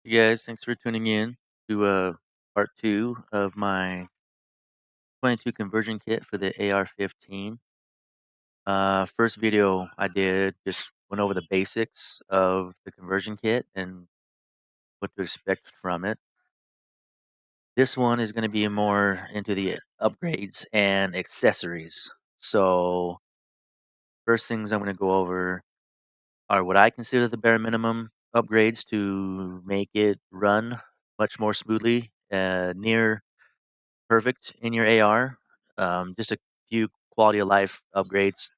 Hey guys, thanks for tuning in to part two of my 22 conversion kit for the AR-15. First video I did just went over the basics of the conversion kit and what to expect from it. This one is going to be more into the upgrades and accessories. So first things I'm going to go over are what I consider the bare minimum upgrades to make it run much more smoothly, near perfect in your AR. Just a few quality of life upgrades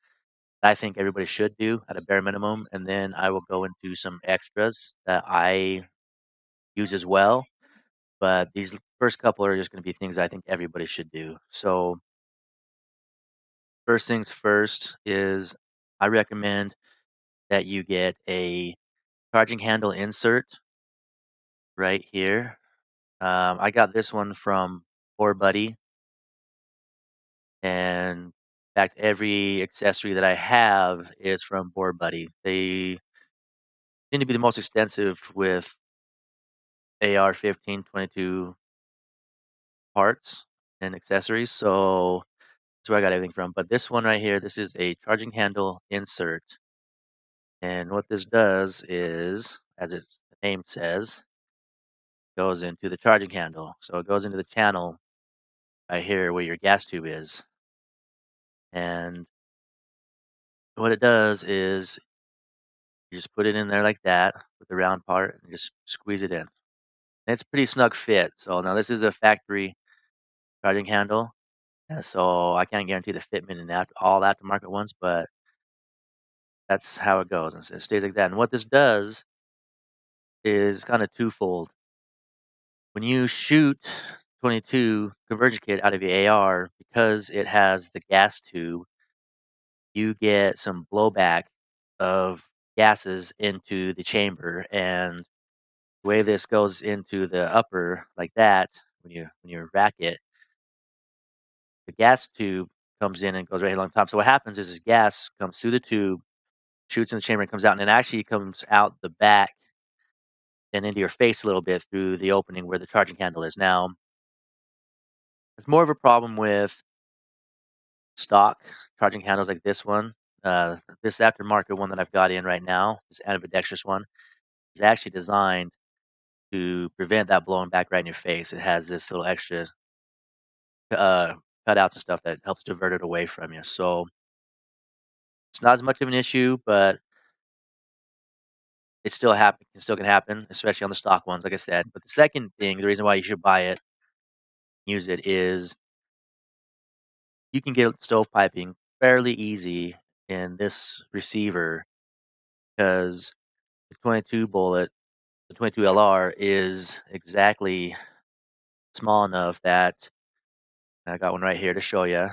that I think everybody should do at a bare minimum, and then I will go into some extras that I use as well. But these first couple are just going to be things I think everybody should do. So first things first is I recommend that you get a charging handle insert right here. I got this one from Poor Buddy. And in fact, every accessory that I have is from Board Buddy. They seem to be the most extensive with AR-15 22 parts and accessories, so that's where I got everything from. But this one right here, this is a charging handle insert, and what this does is, as its name says, goes into the charging handle. So it goes into the channel right here where your gas tube is, and what it does is you just put it in there like that with the round part and just squeeze it in. And it's a pretty snug fit. So now this is a factory charging handle. So I can't guarantee the fitment in that all aftermarket ones, but that's how it goes. And it stays like that. And what this does is kind of twofold. When you shoot 22 conversion kit out of the AR, because it has the gas tube, you get some blowback of gases into the chamber, and the way this goes into the upper like that, when you rack it, the gas tube comes in and goes right along top. So what happens is this gas comes through the tube, shoots in the chamber, and comes out, and it actually comes out the back and into your face a little bit through the opening where the charging handle is. Now, it's more of a problem with stock charging handles like this one. This aftermarket one that I've got in right now, this ambidextrous one, is actually designed to prevent that blowing back right in your face. It has this little extra uh, cutouts and stuff that helps divert it away from you. So it's not as much of an issue, but it still can happen, especially on the stock ones, like I said. But the second thing, the reason why you should buy it, use it, is you can get stovepiping fairly easy in this receiver because the 22 bullet, the 22LR, is exactly small enough that I got one right here to show you.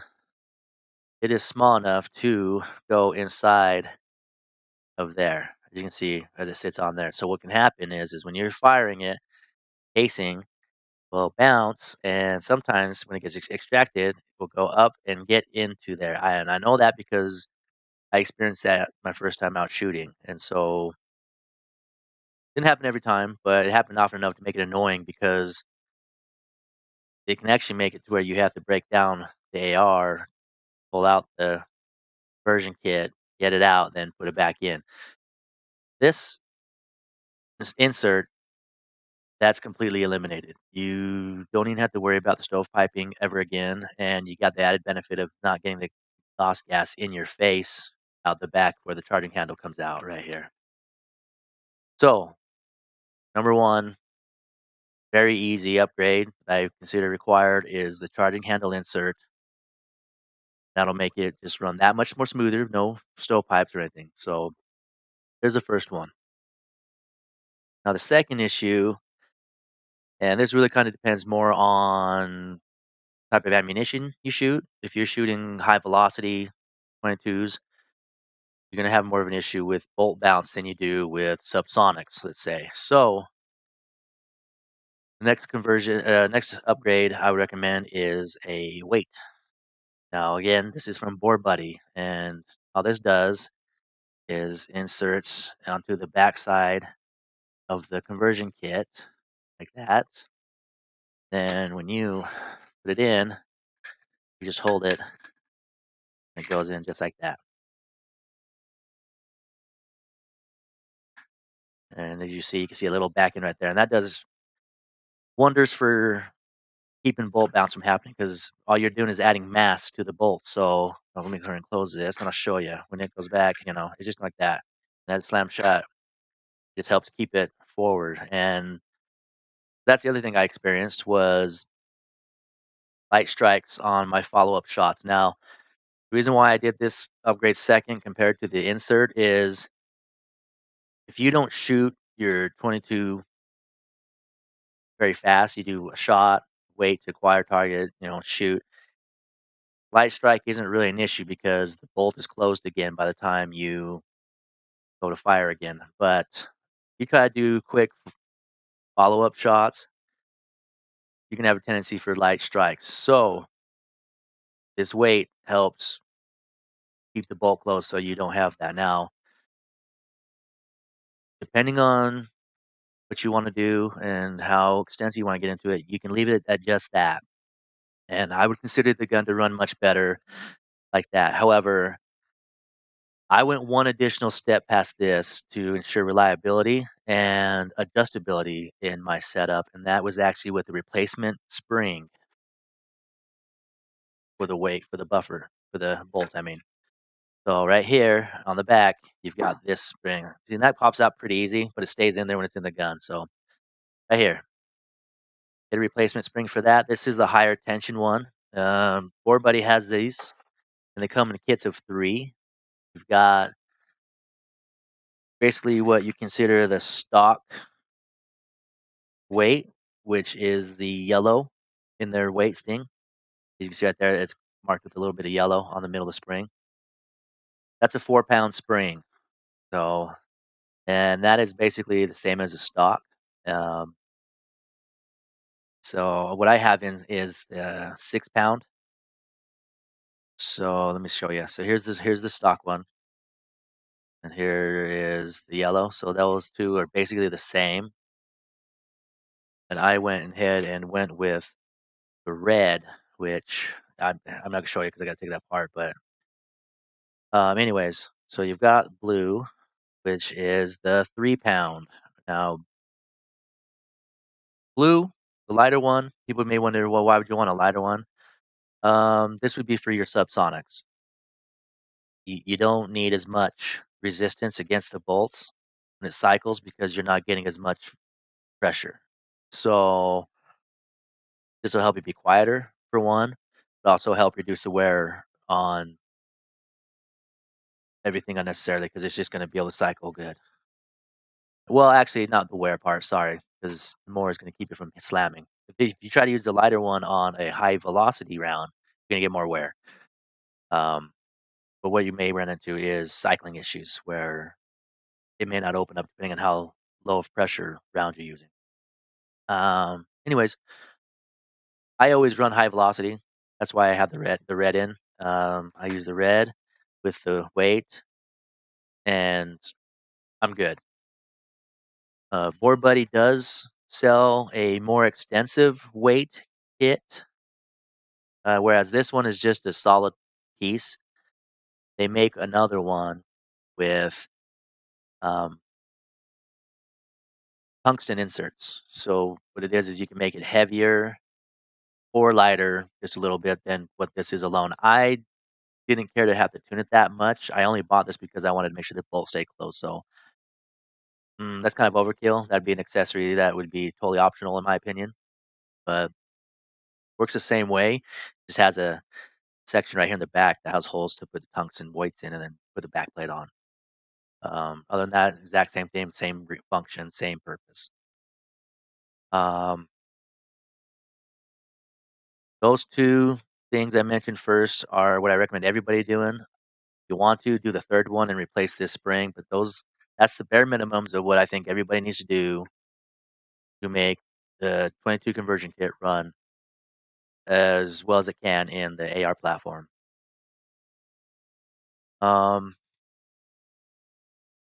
It is small enough to go inside of there. As you can see, as it sits on there. So what can happen is when you're firing it, casing will bounce, and sometimes when it gets extracted, it will go up and get into there. And I know that because I experienced that my first time out shooting, and so it didn't happen every time, but it happened often enough to make it annoying because it can actually make it to where you have to break down the AR, pull out the version kit, get it out, then put it back in. This this insert, that's completely eliminated. You don't even have to worry about the stovepiping ever again, and you got the added benefit of not getting the exhaust gas in your face out the back where the charging handle comes out right here. So, number one, very easy upgrade that I consider required is the charging handle insert. That'll make it just run that much more smoother, no stovepipes or anything. So, there's the first one. Now, the second issue, and this really kind of depends more on type of ammunition you shoot. If you're shooting high velocity 22s, you're going to have more of an issue with bolt bounce than you do with subsonics, let's say. So, the next upgrade I would recommend is a weight. Now, again, this is from Board Buddy, and all this does is inserts onto the backside of the conversion kit, like that. Then when you put it in, you just hold it, and it goes in just like that. And as you see, you can see a little back end right there, and that does wonders for keeping bolt bounce from happening because all you're doing is adding mass to the bolt. So let me go ahead and close this, and I'll show you when it goes back. It's just like that. And that slam shut just helps keep it forward. And that's the other thing I experienced was light strikes on my follow-up shots. Now, the reason why I did this upgrade second compared to the insert is if you don't shoot your 22 very fast, you do a shot, wait to acquire target, shoot. Light strike isn't really an issue because the bolt is closed again by the time you go to fire again. But you try to do quick follow-up shots, you can have a tendency for light strikes. So this weight helps keep the bolt closed so you don't have that. Now, depending on what you want to do and how extensive you want to get into it, you can leave it at just that. And I would consider the gun to run much better like that. However, I went one additional step past this to ensure reliability and adjustability in my setup, and that was actually with the replacement spring for the weight, for the buffer, for the bolt, I mean. So right here on the back, you've got this spring. See, and that pops out pretty easy, but it stays in there when it's in the gun. So right here, get a replacement spring for that. This is a higher tension one. Board Buddy has these, and they come in kits of 3. You've got basically what you consider the stock weight, which is the yellow in their weight sting. You can see right there, it's marked with a little bit of yellow on the middle of the spring. That's a 4-pound spring. So, and that is basically the same as a stock. Um, so what I have in is 6-pound. So let me show you. So here's the stock one, and here is the yellow. So those two are basically the same. And I went ahead and went with the red, which I'm not gonna show you because I gotta take that apart. But anyways, so you've got blue, which is the 3-pound. Now, blue, the lighter one. People may wonder, well, why would you want a lighter one? This would be for your subsonics. You don't need as much resistance against the bolts when it cycles because you're not getting as much pressure. So this will help you be quieter for one, but also help reduce the wear on everything unnecessarily because it's just going to be able to cycle good. Well, actually, not the wear part. Sorry, because more is going to keep it from slamming. If you try to use the lighter one on a high velocity round, you're going to get more wear. Um, but what you may run into is cycling issues where it may not open up depending on how low of pressure round you're using. Anyways, I always run high velocity. That's why I have the red in. I use the red with the weight, and I'm good. Board Buddy does sell a more extensive weight kit, whereas this one is just a solid piece. They make another one with um, tungsten inserts. So what it is you can make it heavier or lighter just a little bit than what this is alone. I didn't care to have to tune it that much. I only bought this because I wanted to make sure the bolt stayed closed. So that's kind of overkill. That'd be an accessory that would be totally optional in my opinion, but works the same way. Just has a section right here in the back that has holes to put the tungsten weights in and then put the back plate on. Other than that, exact same thing, same function, same purpose. Um, those two things I mentioned first are what I recommend everybody doing. If you want to do the third one and replace this spring, but that's the bare minimums of what I think everybody needs to do to make the 22 conversion kit run as well as it can in the AR platform. Um,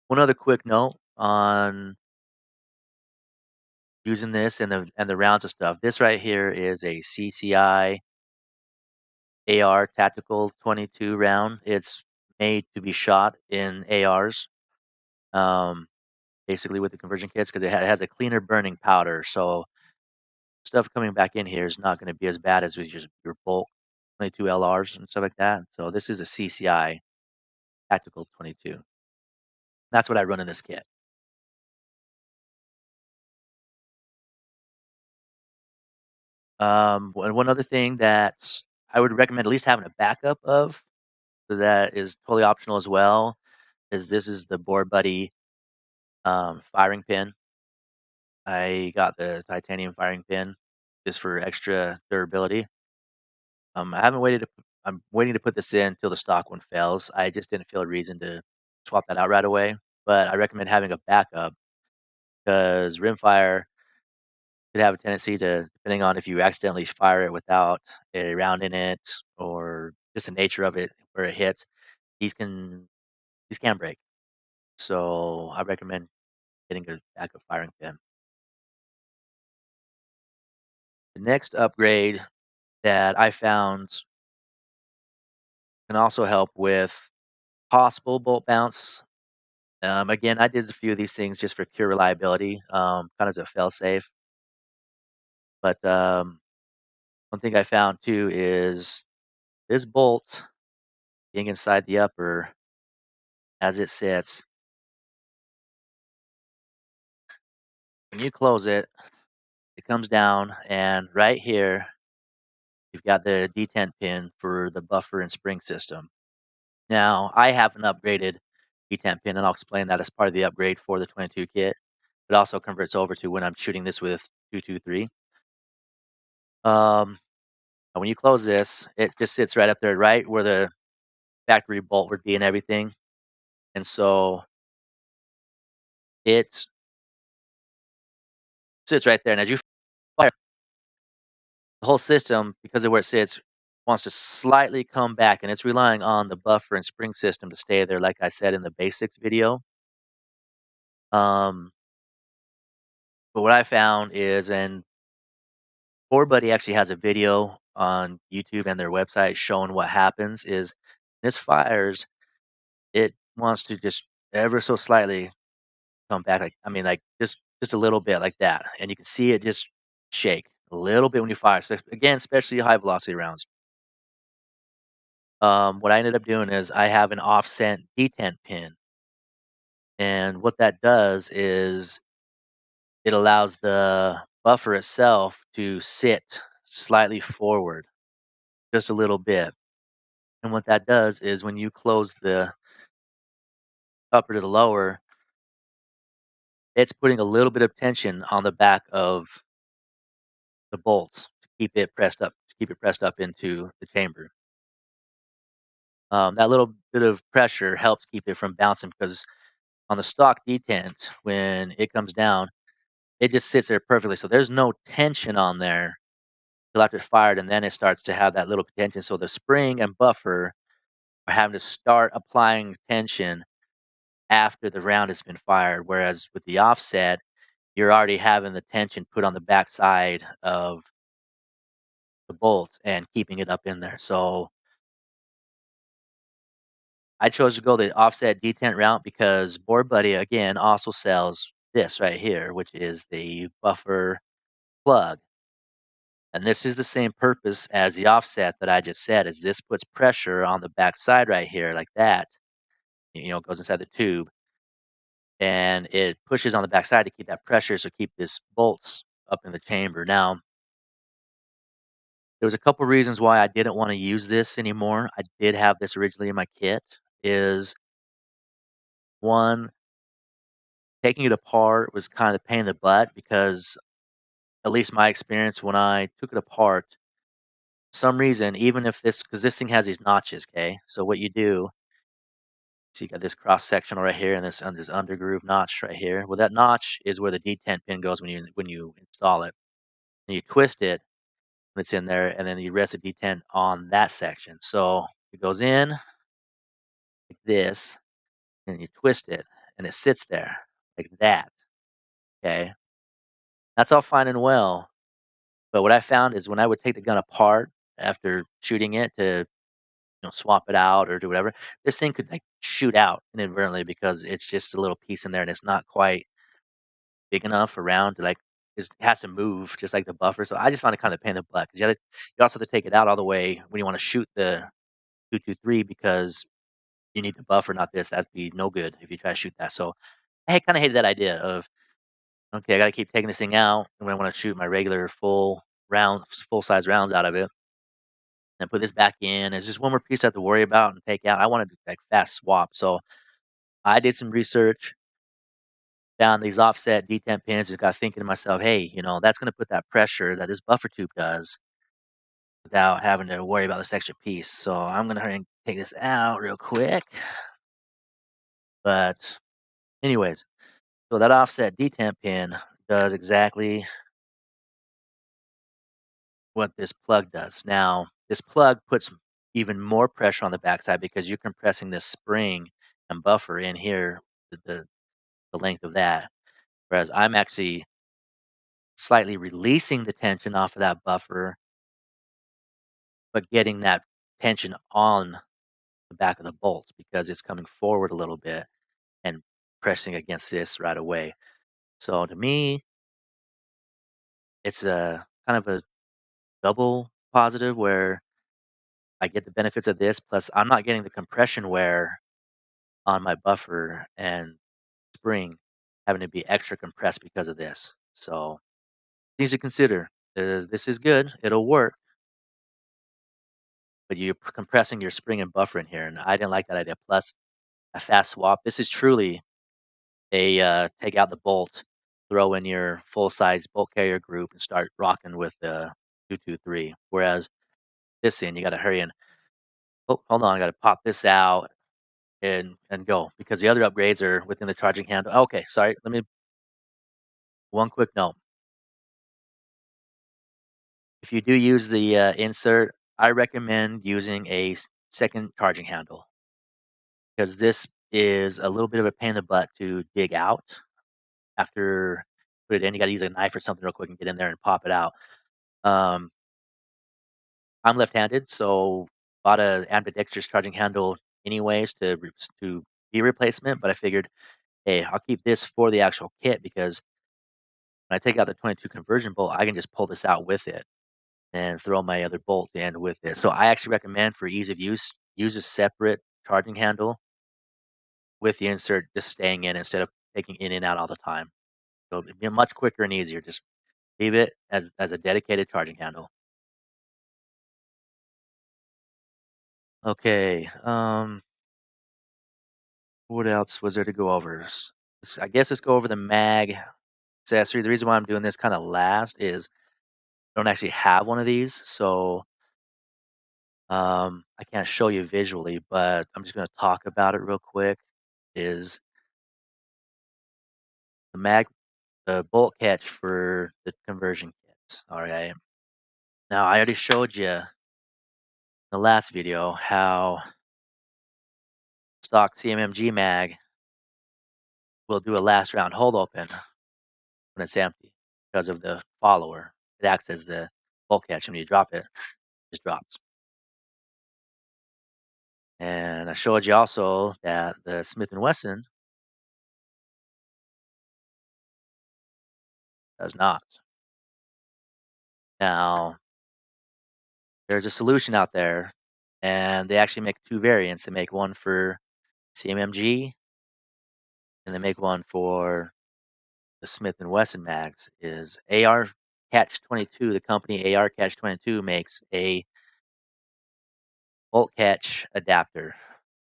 one other quick note on using this and the rounds and stuff. This right here is a CCI AR Tactical 22 round. It's made to be shot in ARs, um, basically with the conversion kits because it has a cleaner burning powder. So stuff coming back in here is not going to be as bad as with your bulk 22 LRs and stuff like that. So this is a CCI Tactical 22. That's what I run in this kit. One other thing that I would recommend at least having a backup of, so that is totally optional as well, is this is the Board Buddy firing pin. I got the titanium firing pin just for extra durability. I haven't waited to. I'm waiting to put this in until the stock one fails. I just didn't feel a reason to swap that out right away. But I recommend having a backup because rimfire could have a tendency to, depending on if you accidentally fire it without a round in it or just the nature of it where it hits, these can these can break. So I recommend getting a backup firing pin. The next upgrade that I found can also help with possible bolt bounce. Again, I did a few of these things just for pure reliability, kind of as a fail safe. But one thing I found too is this bolt being inside the upper as it sits. When you close it, it comes down, and right here you've got the detent pin for the buffer and spring system. Now I have an upgraded detent pin, and I'll explain that as part of the upgrade for the 22 kit. It also converts over to when I'm shooting this with 223. Um, and when you close this, it just sits right up there, right where the factory bolt would be and everything. And so it sits right there. And as you fire, the whole system, because of where it sits, wants to slightly come back. And it's relying on the buffer and spring system to stay there, like I said in the basics video. Um, but what I found is, and Board Buddy actually has a video on YouTube and their website showing what happens is this fires, it wants to just ever so slightly come back, like, I mean, like, just a little bit like that, and you can see it just shake a little bit when you fire, so, again, especially high velocity rounds. What I ended up doing is I have an offset detent pin, and what that does is it allows the buffer itself to sit slightly forward, just a little bit, and what that does is when you close the upper to the lower, it's putting a little bit of tension on the back of the bolts to keep it pressed up into the chamber. That little bit of pressure helps keep it from bouncing because on the stock detent, when it comes down, it just sits there perfectly. So there's no tension on there till after it's fired, and then it starts to have that little tension. So the spring and buffer are having to start applying tension after the round has been fired. Whereas with the offset, you're already having the tension put on the backside of the bolt and keeping it up in there. So I chose to go the offset detent route because Board Buddy again also sells this right here, which is the buffer plug. And this is the same purpose as the offset that I just said, is this puts pressure on the back side right here like that. Goes inside the tube and it pushes on the back side to keep that pressure, so keep this bolts up in the chamber. Now, there was a couple reasons why I didn't want to use this anymore. I did have this originally in my kit. Is one, taking it apart was kind of a pain in the butt because, at least my experience, when I took it apart, for some reason, even if because this thing has these notches, okay? So what you do, so you got this cross sectional right here and this undergroove notch right here. Well, that notch is where the detent pin goes when you install it. And you twist it when it's in there, and then you rest the detent on that section. So it goes in like this, and you twist it, and it sits there like that. Okay. That's all fine and well, but what I found is when I would take the gun apart after shooting it to, swap it out or do whatever, this thing could, like, shoot out inadvertently because it's just a little piece in there and it's not quite big enough around to, like, it has to move just like the buffer, so I just found it kinda pain in the butt 'cause you also have to take it out all the way when you wanna shoot the 223 because you need the buffer, not this. That'd be no good if you try to shoot that, so I kinda hated that idea of, "Okay, I gotta keep taking this thing out when I wanna shoot my regular full size rounds out of it, and put this back in. It's just one more piece I have to worry about and take out." I wanted to, like, fast swap, so I did some research, found these offset detent pins, just got thinking to myself, "Hey, that's gonna put that pressure that this buffer tube does without having to worry about this extra piece." So I'm gonna hurry and take this out real quick. But anyways, so that offset detent pin does exactly what this plug does. Now, this plug puts even more pressure on the backside because you're compressing this spring and buffer in here, the length of that. Whereas I'm actually slightly releasing the tension off of that buffer, but getting that tension on the back of the bolt because it's coming forward a little bit and pressing against this right away. So to me, it's a kind of a double positive where I get the benefits of this, plus I'm not getting the compression wear on my buffer and spring having to be extra compressed because of this. So things to consider. This is good. It'll work, but you're compressing your spring and buffer in here, and I didn't like that idea. Plus, a fast swap. This is truly a take out the bolt, throw in your full size bolt carrier group, and start rocking with the 223. Whereas this in, you got to hurry and oh, hold on, I got to pop this out and go because the other upgrades are within the charging handle. Okay, sorry. Let me one quick note. If you do use the insert, I recommend using a second charging handle because this is a little bit of a pain in the butt to dig out after put it in. You got to use a knife or something real quick and get in there and pop it out. Um, I'm left-handed, so bought a ambidextrous charging handle anyways to be a replacement. But I figured, hey, I'll keep this for the actual kit because when I take out the 22 conversion bolt, I can just pull this out with it and throw my other bolt in with it. So I actually recommend for ease of use a separate charging handle with the insert just staying in instead of taking in and out all the time. So it'd be much quicker and easier. Just leave it as a dedicated charging handle. Okay. What else was there to go over? I guess let's go over the mag accessory. The reason why I'm doing this kind of last is I don't actually have one of these, so I can't show you visually, but I'm just going to talk about it real quick. Is the mag the bolt catch for the conversion kit? All right. Now I already showed you in the last video how stock CMMG mag will do a last round hold open when it's empty because of the follower. It acts as the bolt catch, and when you drop it, it just drops. And I showed you also that the Smith& Wesson does not. Now, there's a solution out there, and they actually make 2 variants. They make one for CMMG, and they make one for the Smith& Wesson mags. Is AR Catch 22, the company AR Catch 22 makes a bolt catch adapter,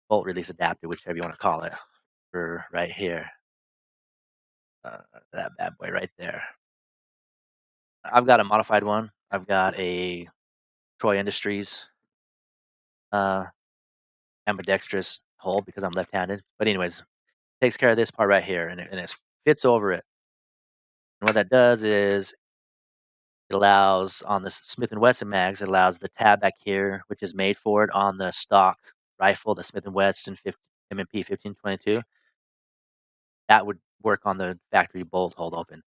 bolt release adapter, whichever you wanna call it, for right here. Uh, that bad boy right there. I've got a modified one. I've got a Troy Industries, uh, ambidextrous hold because I'm left-handed. But anyways, takes care of this part right here, and it fits over it. And what that does is it allows on the Smith& Wesson mags, it allows the tab back here, which is made for it on the stock rifle, the Smith& Wesson M&P 1522. That would work on the factory bolt hold open.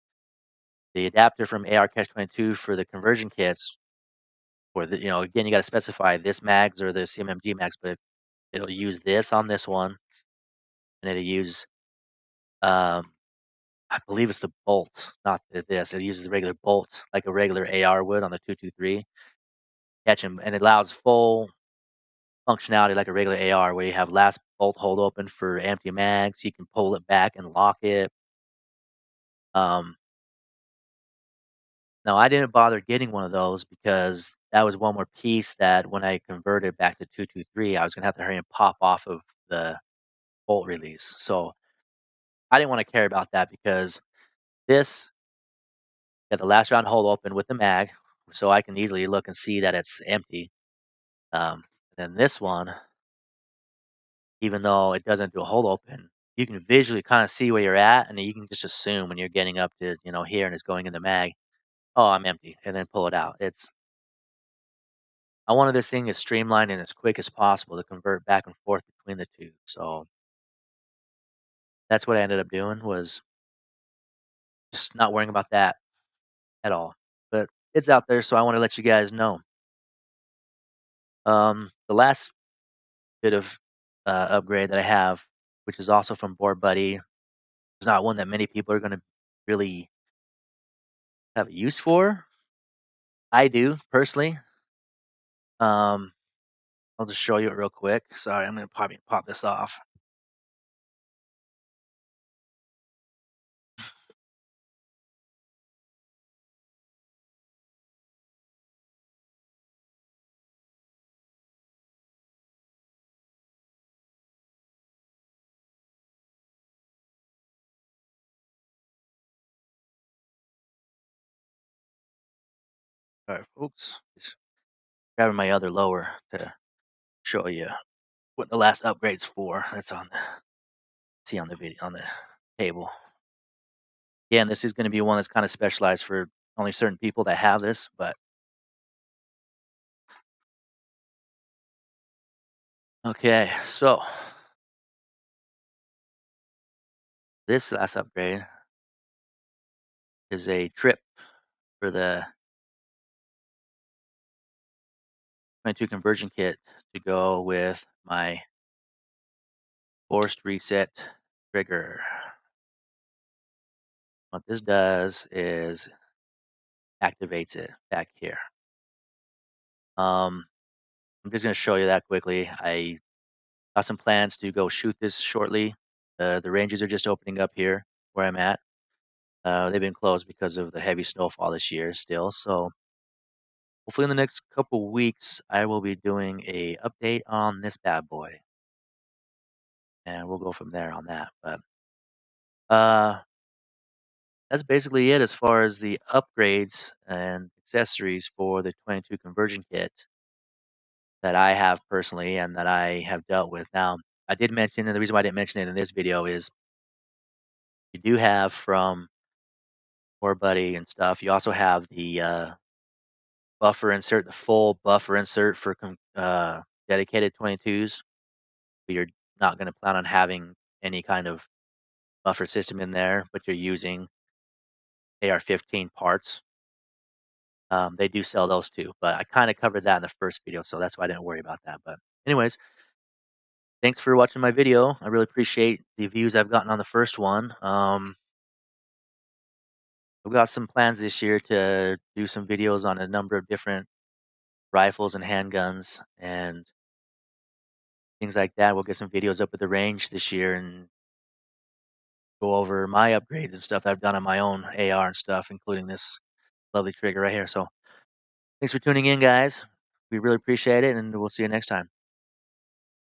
the adapter from AR-22 for the conversion kits for the again, you gotta specify this mags or the CMMG mags, but it'll use this on this one, and it'll use, um, I believe it's the bolt, not this. It uses the regular bolt like a regular AR would on the 223. Catch 'em, and it allows full functionality like a regular AR where you have last bolt hold open for empty mags. You can pull it back and lock it. Um, now I didn't bother getting one of those because that was one more piece that when I converted back to 223, I was gonna have to hurry and pop off of the bolt release. So I didn't want to care about that because this got the last round hold open with the mag, so I can easily look and see that it's empty. Then this one, even though it doesn't do a hold open, you can visually kind of see where you're at, and then you can just assume when you're getting up to here and it's going in the mag, oh, I'm empty, and then pull it out. I wanted this thing as streamlined and as quick as possible to convert back and forth between the two. So that's what I ended up doing was just not worrying about that at all. But it's out there, so I want to let you guys know. The last bit of upgrade that I have, which is also from Board Buddy, is not one that many people are going to really have a use for. I do personally. Um, I'll just show you it real quick. Sorry, I'm going to probably pop this off. All right, folks. Just grabbing my other lower to show you what the last upgrade's for. That's on the see on the video on the table. Again, this is going to be one that's kind of specialized for only certain people that have this, but okay. So this last upgrade is a trip for the 22 conversion kit to go with my forced reset trigger. What this does is activates it back here. I'm just going to show you that quickly. I got some plans to go shoot this shortly. The ranges are just opening up here where I'm at. They've been closed because of the heavy snowfall this year still. So hopefully in the next couple weeks, I will be doing a update on this bad boy. And we'll go from there on that. But uh, that's basically it as far as the upgrades and accessories for the 22 conversion kit that I have personally and that I have dealt with. Now, I did mention, and the reason why I didn't mention it in this video is you do have from Core Buddy and stuff. You also have the buffer insert, the full buffer insert for dedicated 22s. But you're not going to plan on having any kind of buffer system in there, but you're using AR-15 parts. They do sell those too, but I kind of covered that in the first video, so that's why I didn't worry about that. But anyways, thanks for watching my video. I really appreciate the views I've gotten on the first one. I've got some plans this year to do some videos on a number of different rifles and handguns and things like that. We'll get some videos up at the range this year and go over my upgrades and stuff I've done on my own AR and stuff, including this lovely trigger right here. So thanks for tuning in, guys. We really appreciate it, and we'll see you next time.